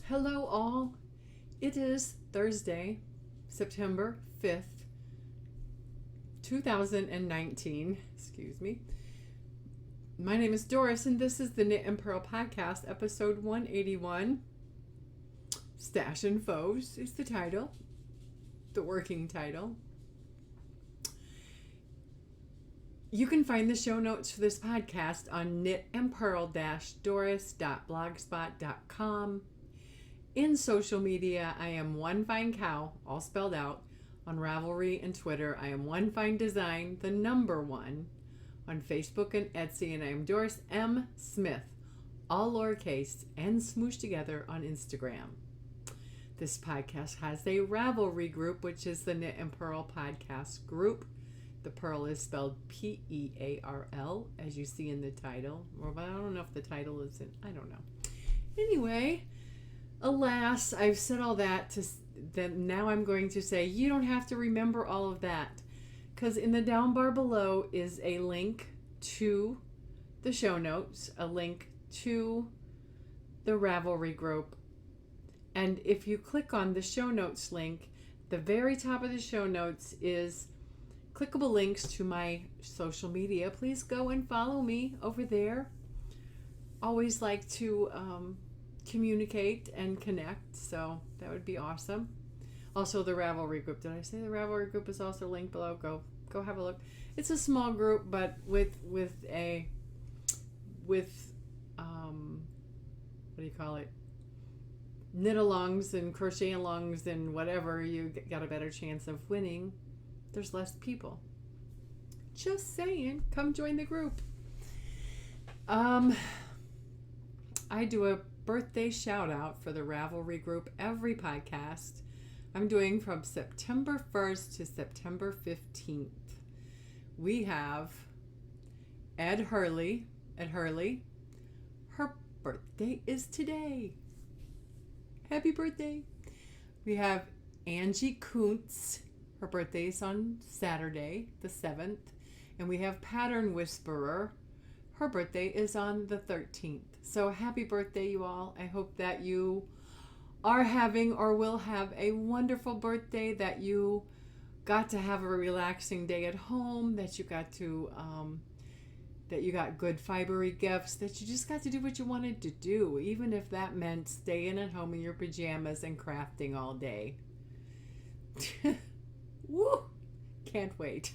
Hello, all. It is Thursday, September 5th, 2019. Excuse me. My name is Doris, and this is the Knit and Purl Podcast, episode 181. Stash and Foes is the title, the working title. You can find the show notes for this podcast on knitandpurl-doris.blogspot.com. In social media, I am One Fine Cow, all spelled out. On Ravelry and Twitter, I am One Fine Design, the number one. On Facebook and Etsy, and I am Doris M. Smith, all lowercase and smooshed together on Instagram. This podcast has a Ravelry group, which is the Knit and Purl podcast group. The Purl is spelled P-E-A-R-L, as you see in the title. Or I don't know if the title is in, I don't know. Anyway, alas, I've said all that now I'm going to say you don't have to remember all of that, because in the down bar below is a link to the show notes, a link to the Ravelry group. And if you click on the show notes link, the very top of the show notes is clickable links to my social media. Please go and follow me over there. Always like to communicate and connect, so that would be awesome. Also, the Ravelry group. Did I say the Ravelry group is also linked below? Go have a look. It's a small group, but with what do you call it? Knit-alongs and crochet-alongs and whatever, you got a better chance of winning. There's less people. Just saying, come join the group. I do a birthday shout out for the Ravelry group every podcast. I'm doing from September 1st to September 15th. We have Ed Hurley. Her birthday is today. Happy birthday. We have Angie Kuntz. Her birthday is on Saturday, the 7th. And we have Pattern Whisperer. Her birthday is on the 13th. So happy birthday, you all. I hope that you are having or will have a wonderful birthday, that you got to have a relaxing day at home, that you got to, that you got good fibery gifts, that you just got to do what you wanted to do, even if that meant staying at home in your pajamas and crafting all day. Woo! Can't wait.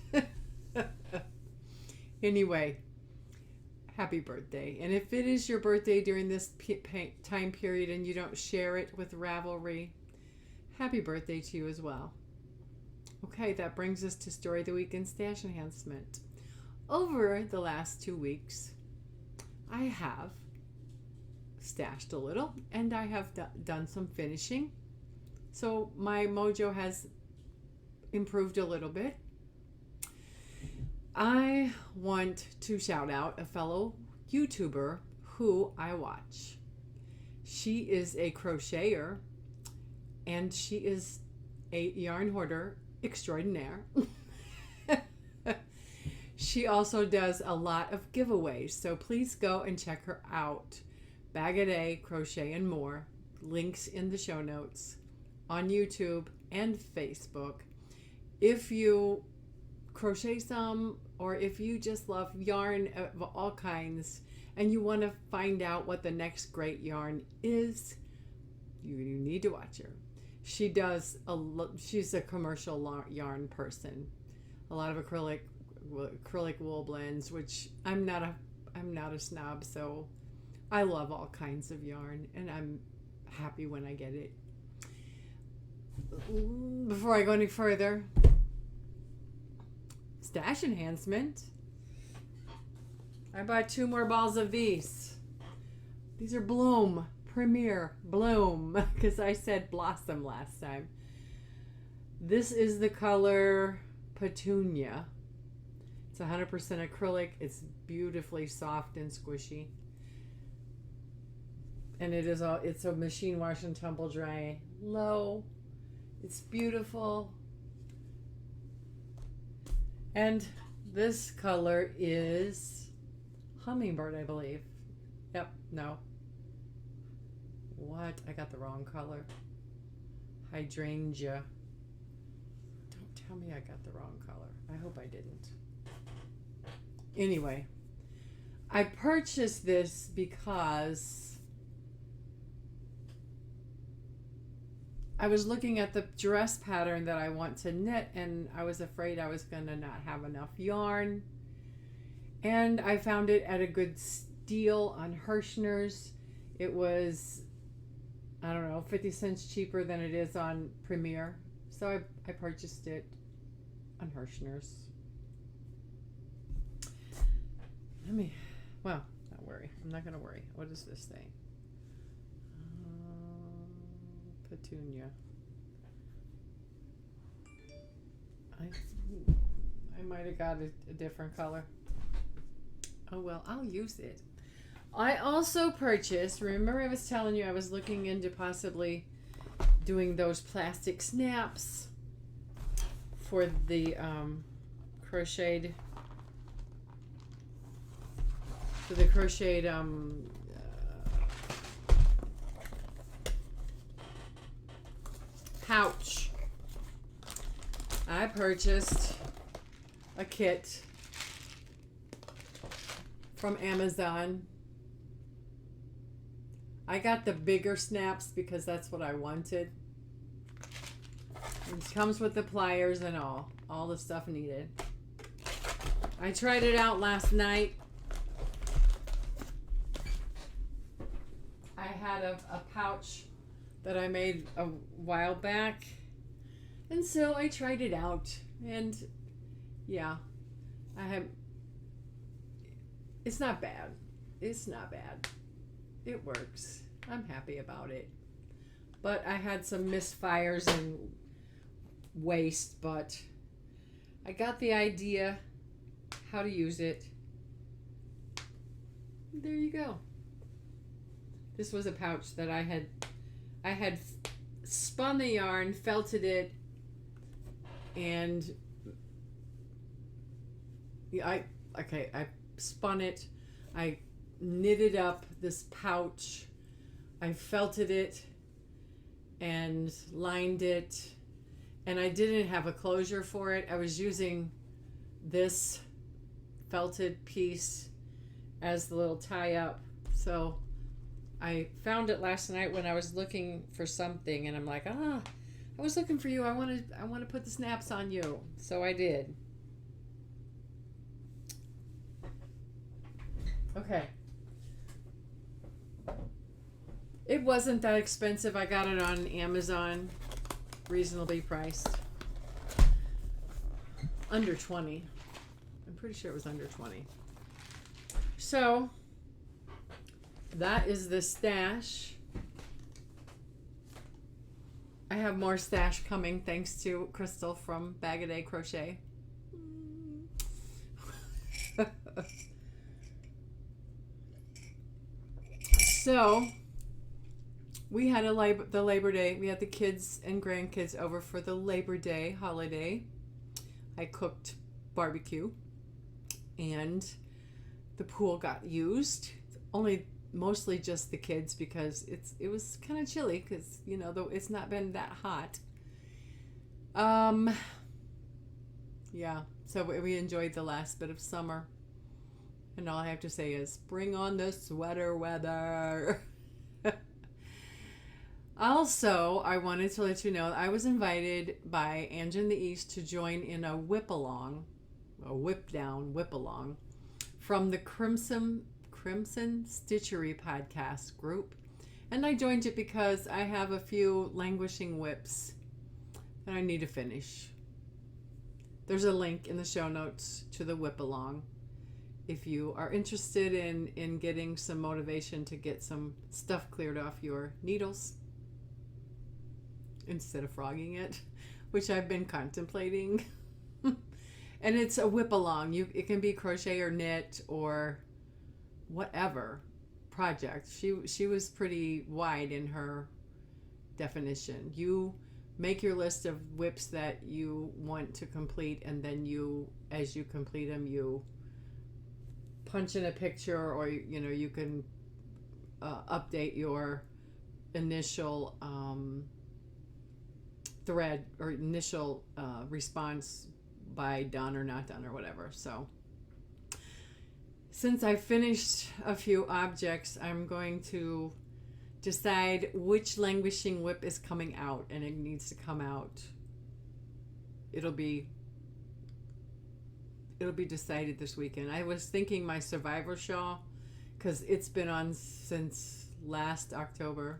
Anyway, happy birthday. And if it is your birthday during this time period and you don't share it with Ravelry, happy birthday to you as well. Okay, that brings us to Story of the Week and Stash Enhancement. Over the last 2 weeks, I have stashed a little and I have done some finishing. So my mojo has improved a little bit. I want to shout out a fellow YouTuber who I watch. She is a crocheter and she is a yarn hoarder extraordinaire. She also does a lot of giveaways, so please go and check her out. Bag a Day, Crochet and More. Links in the show notes on YouTube and Facebook. If you crochet some, or if you just love yarn of all kinds and you want to find out what the next great yarn is, you need to watch her. She's a commercial yarn person. A lot of acrylic wool blends, which I'm not a snob, so I love all kinds of yarn and I'm happy when I get it. Before I go any further, stash enhancement. I bought 2 more balls of these. These are Bloom, Premier Bloom, because I said Blossom last time. This is the color Petunia. It's 100% acrylic. It's beautifully soft and squishy. And it's a machine wash and tumble dry low. It's beautiful. And this color is Hummingbird, I believe. Yep, no. What? I got the wrong color. Hydrangea. Don't tell me I got the wrong color. I hope I didn't. Anyway, I purchased this because I was looking at the dress pattern that I want to knit, and I was afraid I was going to not have enough yarn. And I found it at a good deal on Hirschner's. It was, I don't know, 50 cents cheaper than it is on Premier. So I purchased it on Hirschner's. Well, not worry. I'm not going to worry. What is this thing? Petunia. I might have got a different color. Oh well, I'll use it. I also purchased, remember I was telling you I was looking into possibly doing those plastic snaps for the crocheted pouch. I purchased a kit from Amazon. I got the bigger snaps because that's what I wanted. It comes with the pliers and all the stuff needed. I tried it out last night. I had a pouch that I made a while back, and so I tried it out, and yeah, it's not bad. It's not bad. It works. I'm happy about it. But I had some misfires and waste, but I got the idea how to use it. There you go. This was a pouch that I had spun the yarn, felted it, and I spun it. I knitted up this pouch. I felted it and lined it, and I didn't have a closure for it. I was using this felted piece as the little tie up. So I found it last night when I was looking for something, and I'm like, I was looking for you. I want to put the snaps on you. So I did. Okay. It wasn't that expensive. I got it on Amazon, reasonably priced. Under 20. I'm pretty sure it was under 20. So that is the stash. I have more stash coming thanks to Crystal from Bag A Day Crochet. So we had the Labor Day. We had the kids and grandkids over for the Labor Day holiday. I cooked barbecue, and the pool got used. Mostly just the kids because it was kind of chilly because though it's not been that hot. Yeah. So we enjoyed the last bit of summer, and all I have to say is bring on the sweater weather. Also, I wanted to let you know I was invited by Ange in the East to join in a whip along from the Crimson Stitchery podcast group. And I joined it because I have a few languishing whips that I need to finish. There's a link in the show notes to the whip along if you are interested in getting some motivation to get some stuff cleared off your needles instead of frogging it, which I've been contemplating. And it's a whip along. It can be crochet or knit or whatever project. She was pretty wide in her definition. You make your list of whips that you want to complete, and then as you complete them, you punch in a picture, or you can update your initial thread or initial response by done or not done or whatever. So since I finished a few objects, I'm going to decide which languishing whip is coming out, and it needs to come out. It'll be decided this weekend. I was thinking my Survivor shawl, because it's been on since last October.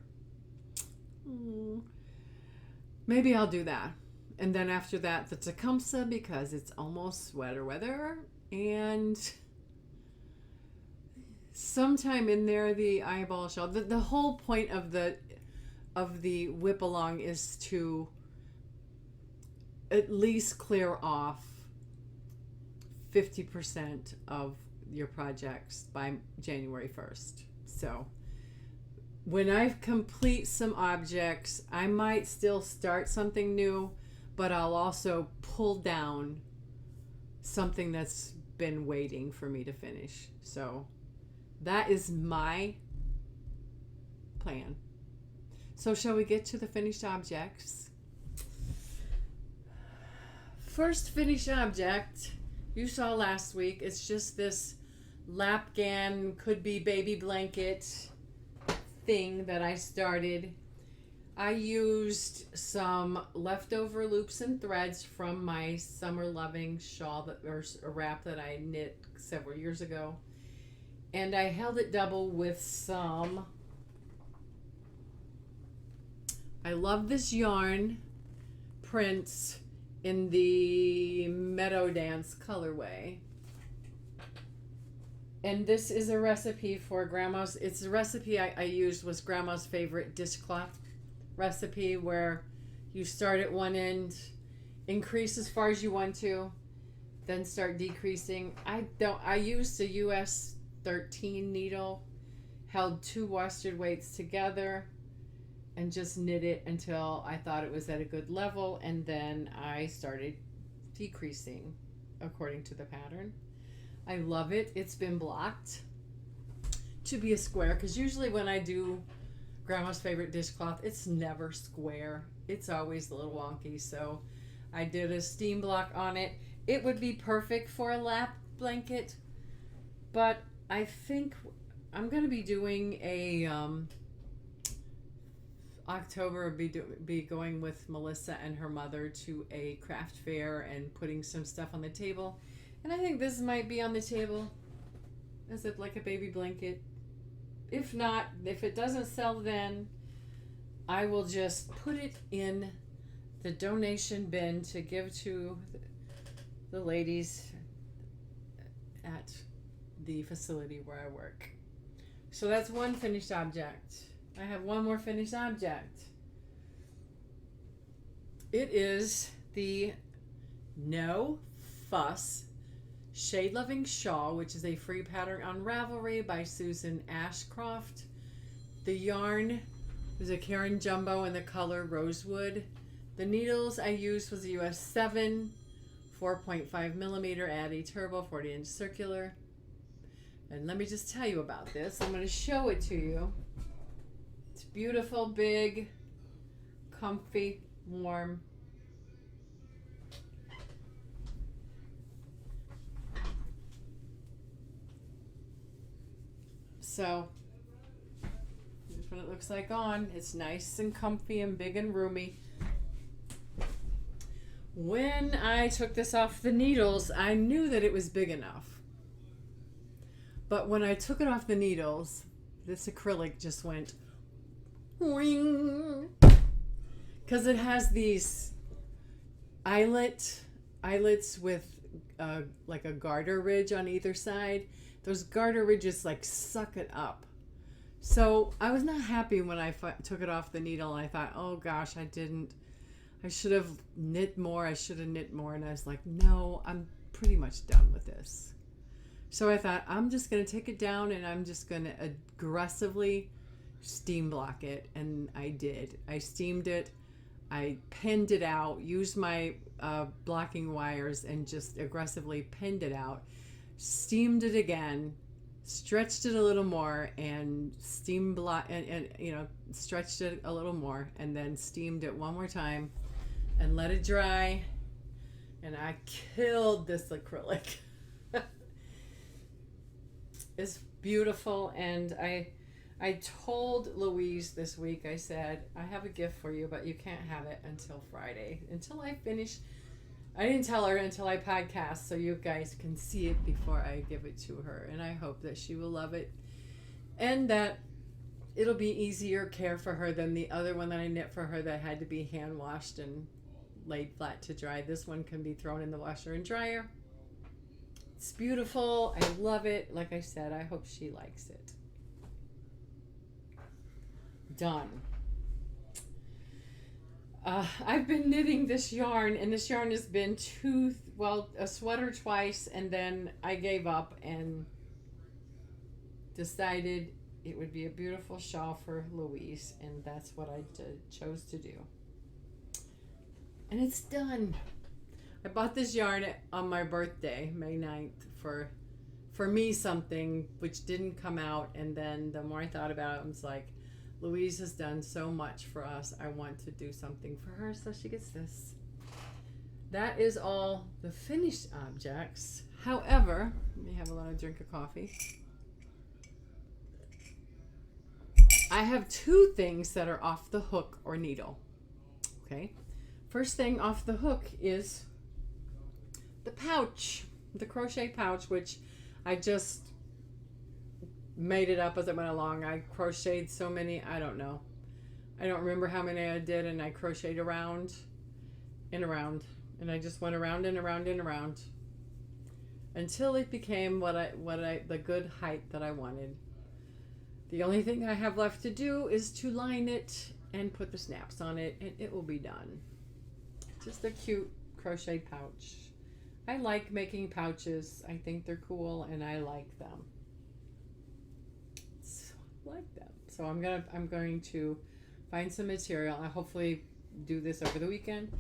Maybe I'll do that. And then after that, the Tecumseh, because it's almost sweater weather. And sometime in there, the eyeball shawl. The whole point of the whip along is to at least clear off 50% of your projects by January 1st. So when I complete some objects, I might still start something new, but I'll also pull down something that's been waiting for me to finish. So that is my plan. So shall we get to the finished objects? First finished object you saw last week. It's just this Lapgan, could be baby blanket thing that I started. I used some leftover loops and threads from my Summer Loving shawl or a wrap that I knit several years ago. And I held it double with some, I love this yarn, Prince, in the Meadow Dance colorway. And this is a recipe for Grandma's, it's a recipe I used was Grandma's favorite dishcloth recipe, where you start at one end, increase as far as you want to, then start decreasing. I used a US 13 needle, held 2 worsted weights together, and just knit it until I thought it was at a good level, and then I started decreasing according to the pattern. I love it. It's been blocked to be a square, because usually when I do Grandma's favorite dishcloth, it's never square. It's always a little wonky, so I did a steam block on it. It would be perfect for a lap blanket, but I think I'm going to be doing a October, be going with Melissa and her mother to a craft fair and putting some stuff on the table. And I think this might be on the table as if like a baby blanket. If not, if it doesn't sell, then I will just put it in the donation bin to give to the ladies at the facility where I work. So that's one finished object. I have one more finished object. It is the No Fuss Shade Loving Shawl, which is a free pattern on Ravelry by Susan Ashcroft. The yarn is a Karen Jumbo in the color Rosewood. The needles I used was a US 7, 4.5 millimeter Addi Turbo 40-inch circular. And let me just tell you about this. I'm going to show it to you. It's beautiful, big, comfy, warm. So, here's what it looks like on. It's nice and comfy and big and roomy. When I took this off the needles, I knew that it was big enough. But when I took it off the needles, this acrylic just went ring, because it has these eyelets with like a garter ridge on either side. Those garter ridges like suck it up. So I was not happy when I took it off the needle. I thought, oh gosh, I should have knit more. And I was like, no, I'm pretty much done with this. So I thought, I'm just going to take it down and I'm just going to aggressively steam block it. And I did. I steamed it. I pinned it out, used my blocking wires and just aggressively pinned it out. Steamed it again, stretched it a little more and steam block and stretched it a little more and then steamed it one more time and let it dry, and I killed this acrylic. It's beautiful, and I told Louise this week, I said, I have a gift for you, but you can't have it until Friday, until I finish. I didn't tell her until I podcast, so you guys can see it before I give it to her. And I hope that she will love it and that it'll be easier care for her than the other one that I knit for her that had to be hand washed and laid flat to dry. This one can be thrown in the washer and dryer. It's beautiful. I love it. Like I said, I hope she likes it. Done. I've been knitting this yarn, and this yarn has been a sweater twice, and then I gave up and decided it would be a beautiful shawl for Louise, and that's what I chose to do. And it's done. I bought this yarn on my birthday, May 9th, for me something which didn't come out, and then the more I thought about it, I was like, Louise has done so much for us. I want to do something for her, so she gets this. That is all the finished objects. However, let me have a little drink of coffee. I have two things that are off the hook or needle. Okay. First thing off the hook is the pouch, the crochet pouch, which I just made it up as I went along. I crocheted so many, I don't know. I don't remember how many I did, and I crocheted around and around, and I just went around and around and around until it became the good height that I wanted. The only thing I have left to do is to line it and put the snaps on it, and it will be done. Just a cute crochet pouch. I like making pouches. I think they're cool, and I like them. Like them. So I'm going to find some material. I hopefully do this over the weekend.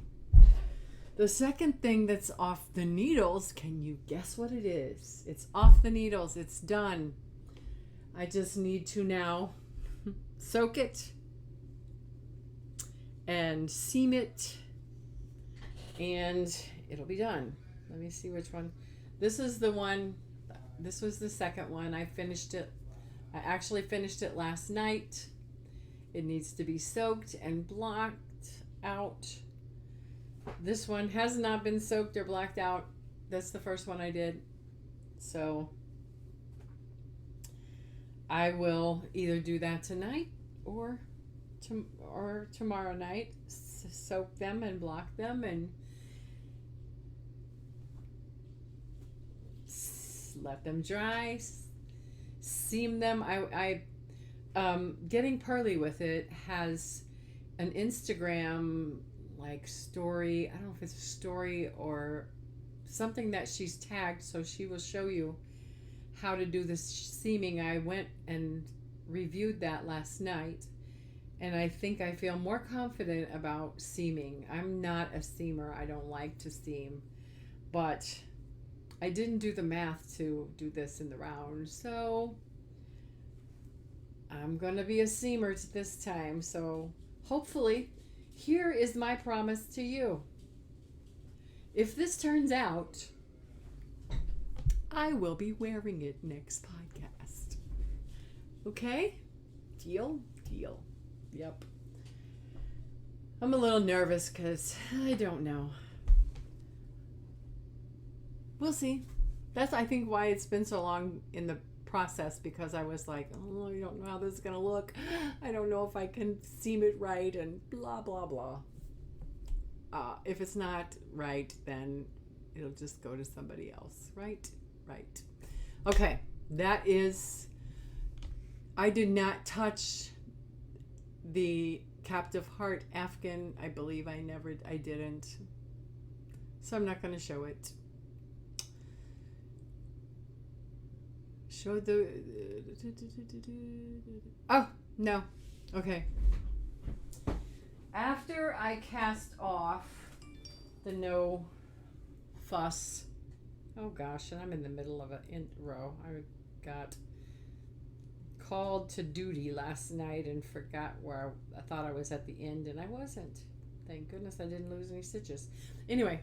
The second thing that's off the needles, can you guess what it is? It's off the needles. It's done. I just need to now soak it and seam it, and it'll be done. Let me see which one. This is the one. This was the second one. I finished it. I actually finished it last night. It needs to be soaked and blocked out. This one has not been soaked or blocked out. That's the first one I did. So I will either do that tonight or tomorrow night. Soak them and block them and let them dry. Seam them. I Getting Pearly with It has an Instagram like story. I don't know if it's a story or something that she's tagged, so she will show you how to do this seaming. I went and reviewed that last night, and I think I feel more confident about seaming. I'm not a seamer. I don't like to seam, but I didn't do the math to do this in the round, so I'm going to be a seamer this time. So hopefully, here is my promise to you. If this turns out, I will be wearing it next podcast. Okay? Deal? Deal. Yep. I'm a little nervous because I don't know. We'll see. That's, I think, why it's been so long in the process, because I was like, oh, I don't know how this is going to look. I don't know if I can seam it right and blah, blah, blah. If it's not right, then it'll just go to somebody else. Right? Right. Okay. That is, I did not touch the Captive Heart Afghan. I believe I didn't. So I'm not going to show it. Show the... Oh, no. Okay. After I cast off the No Fuss... Oh gosh, and I'm in the middle of a row. I got called to duty last night and forgot where I thought I was at the end, and I wasn't. Thank goodness I didn't lose any stitches. Anyway,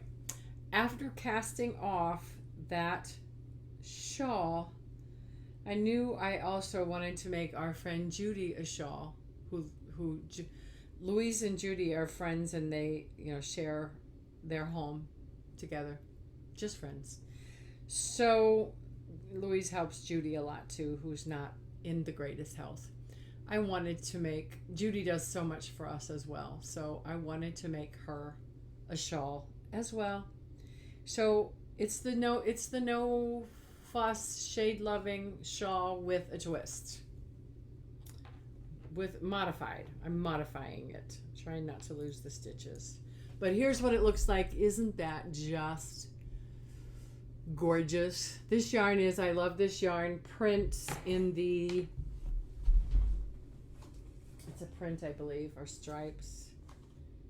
after casting off that shawl, I knew I also wanted to make our friend Judy a shawl. Louise and Judy are friends, and they share their home together, just friends. So Louise helps Judy a lot too, who's not in the greatest health. I wanted to make, Judy does so much for us as well, so I wanted to make her a shawl as well. So it's the no fuss, shade loving shawl with a twist, with modified. I'm modifying it, trying not to lose the stitches. But here's what it looks like. Isn't that just gorgeous? This yarn is, I love this yarn. Prints in the, it's a print, I believe, or stripes.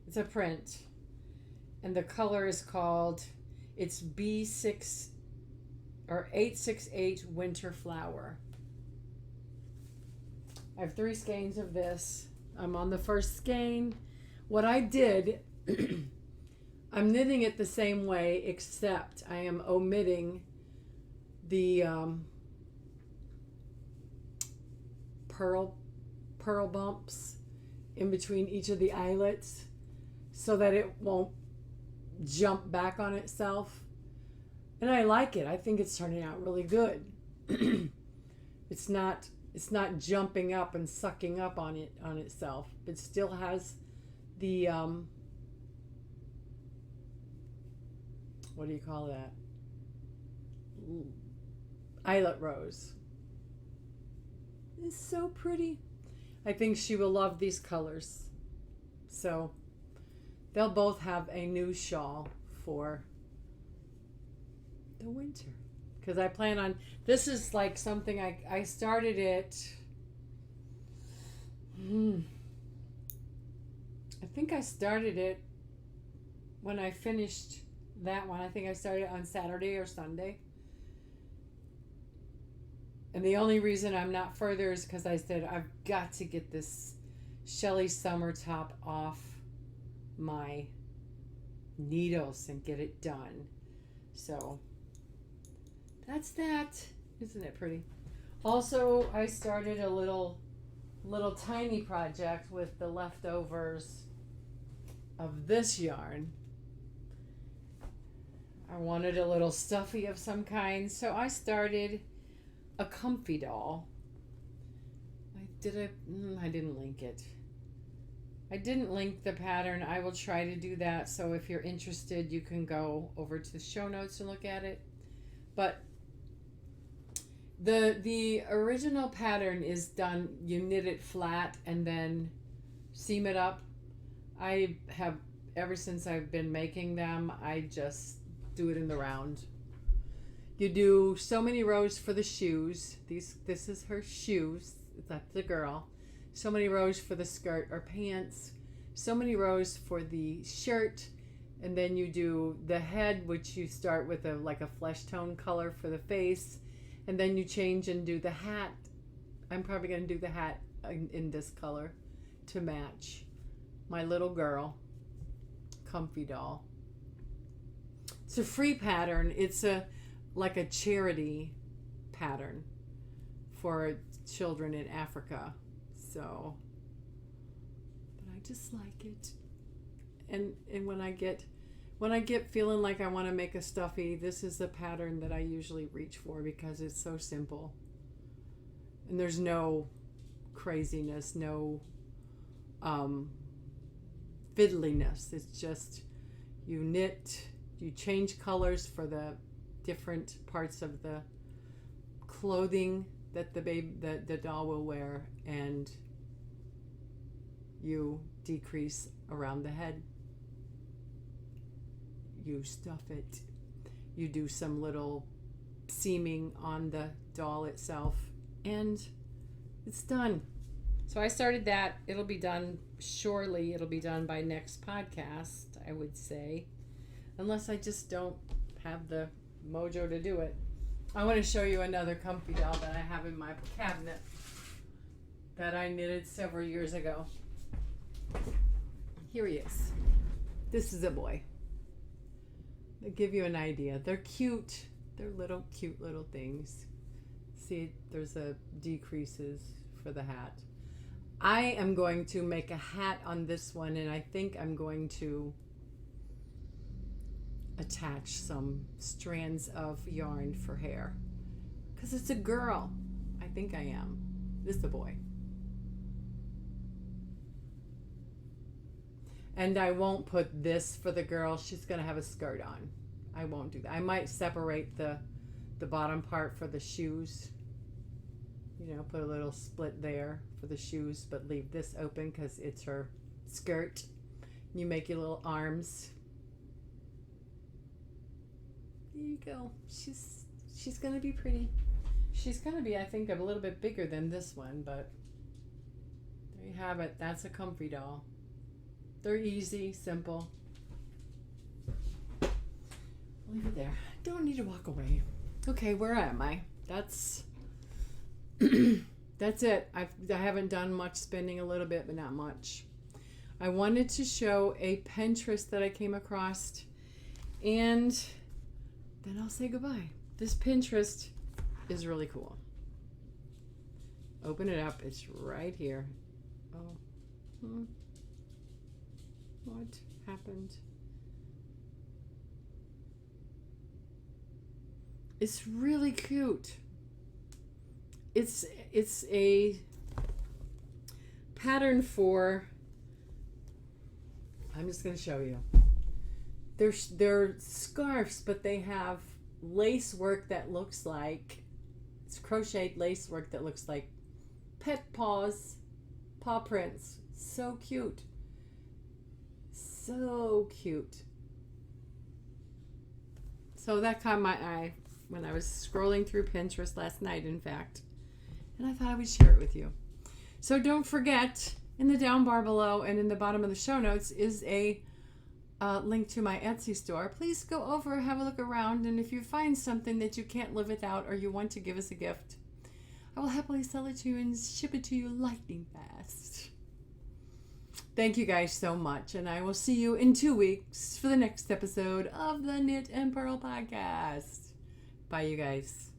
It's a print. And the color is called, it's B6 or 868 Winter Flower. I have 3 skeins of this. I'm on the first skein. What I did, I'm knitting it the same way, except I am omitting the pearl bumps in between each of the eyelets so that it won't jump back on itself. And I like it. I think it's turning out really good. It's not jumping up and sucking up on itself. It still has the what do you call that? Eyelet rose. It's so pretty. I think she will love these colors. So they'll both have a new shawl for the winter. Because I plan on, this is like something I started it, I think I started it when I finished that one. I think I started it on Saturday or Sunday. And the only reason I'm not further is because I said I've got to get this Shelley Summer top off my needles and get it done. So that's that. Isn't it pretty? Also, I started a little tiny project with the leftovers of this yarn. I wanted a little stuffy of some kind, so I started a comfy doll. I didn't link it. I didn't link the pattern. I will try to do that, so if you're interested, you can go over to the show notes and look at it. But the original pattern is done, you knit it flat and then seam it up. I have, ever since I've been making them, I just do it in the round. You do so many rows for the shoes. This is her shoes. That's the girl. So many rows for the skirt or pants. So many rows for the shirt. And then you do the head, which you start with like a flesh tone color for the face. And then you change and do the hat. I'm probably going to do the hat in this color to match my little girl, comfy doll. It's a free pattern. It's like a charity pattern for children in Africa. So, but I just like it. And when I get feeling like I want to make a stuffy, this is the pattern that I usually reach for because it's so simple. And there's no craziness, no fiddliness. It's just you knit, you change colors for the different parts of the clothing that the doll will wear, and you decrease around the head. You stuff it. You do some little seaming on the doll itself, and it's done. So I started that. It'll be done shortly. It'll be done by next podcast, I would say, unless I just don't have the mojo to do it. I want to show you another comfy doll that I have in my cabinet. that I knitted several years ago. Here he is. This is a boy. To give you an idea, they're cute. They're little, cute little things. See, there's a decreases for the hat. I am going to make a hat on this one, and I think I'm going to attach some strands of yarn for hair. Because it's a girl. I think I am. This is a boy. And I won't put this for the girl. She's going to have a skirt on. I won't do that. I might separate the bottom part for the shoes. You know, put a little split there for the shoes, but leave this open because it's her skirt. You make your little arms. There you go. She's going to be pretty. She's going to be, I think, a little bit bigger than this one, but there you have it. That's a comfy doll. They're easy, simple. I'll leave it there. Don't need to walk away. Okay, where am I? That's that's it. I haven't done much, spending a little bit, but not much. I wanted to show a Pinterest that I came across, and then I'll say goodbye. This Pinterest is really cool. Open it up. It's right here. Oh. What happened? It's really cute. It's a pattern for, I'm just going to show you. They're scarves, but they have lace work that looks like, it's crocheted lace work that looks like pet paws, paw prints. So cute. So cute. So that caught my eye when I was scrolling through Pinterest last night, in fact. And I thought I would share it with you. So don't forget, in the down bar below and in the bottom of the show notes is a link to my Etsy store. Please go over, have a look around, and if you find something that you can't live without or you want to give us a gift, I will happily sell it to you and ship it to you lightning fast. Thank you guys so much, and I will see you in 2 weeks for the next episode of the Knit and Purl podcast. Bye, you guys.